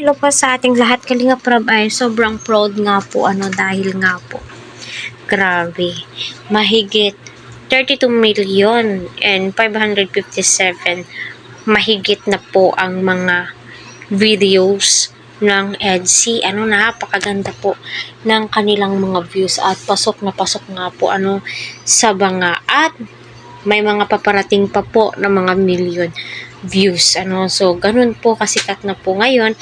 Hello po sa ating lahat. Kalinga Prab ay sobrang proud nga po dahil nga po. Grabe. Mahigit 32 million and 557 mahigit na po ang mga videos ng EDSI. Napakaganda po ng kanilang mga views at pasok na pasok nga po sa banga at may mga paparating pa po ng mga million views. So, ganun po kasikat na po ngayon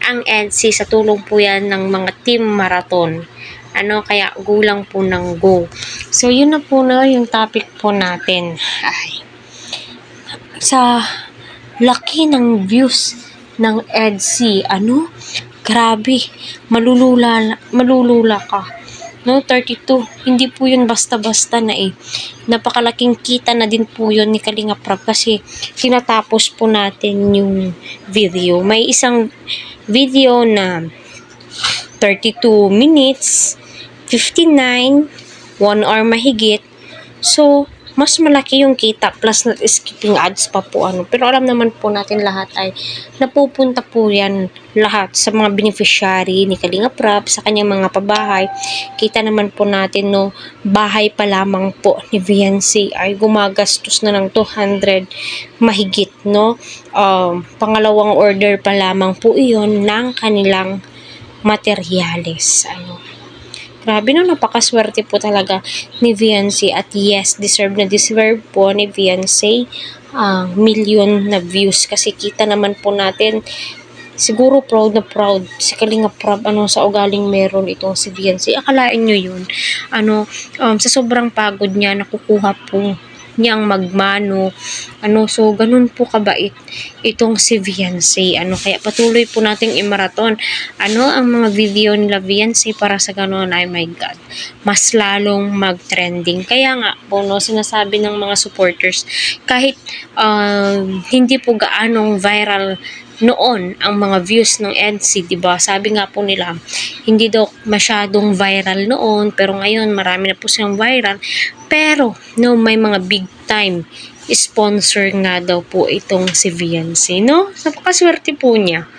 ang EDSI sa tulong po yan ng mga team marathon. Kaya go lang po ng go. So, yun na po na yung topic po natin. Sa laki ng views ng EDSI, grabe, malulula ka. 32. Hindi po yun basta-basta na Napakalaking kita na din po yun ni Kalinga Prab kasi tinatapos po natin yung video. May isang video na 32 minutes, 59, 1 hour mahigit. So, mas malaki yung kita plus not skipping ads pa po Pero alam naman po natin lahat ay napupunta po yan lahat sa mga beneficiary ni Kalinga Prab, sa kanyang mga pabahay. Kita naman po natin bahay pa lamang po ni Viancy ay gumagastos na ng 200 mahigit pangalawang order pa lamang po iyon ng kanilang materyales. Grabe napakaswerte po talaga ni Viancy at yes, deserve po ni Viancy million na views kasi kita naman po natin siguro proud na proud si Kalinga Prab sa ugaling meron itong si Viancy. Akalain nyo yun sa sobrang pagod niya nakukuha po niyang magmano so ganun po kabait itong si Viancy kaya patuloy po nating i-marathon ang mga video nila Viancy para sa ganun ay my God mas lalong mag-trending. Kaya nga po sinasabi ng mga supporters kahit hindi po gaanong viral noon ang mga views ng EDSI, diba? Sabi nga po nila, hindi daw masyadong viral noon, pero ngayon marami na po siyang viral. Pero, may mga big time sponsor nga daw po itong si Viancy, Napakaswerte po niya.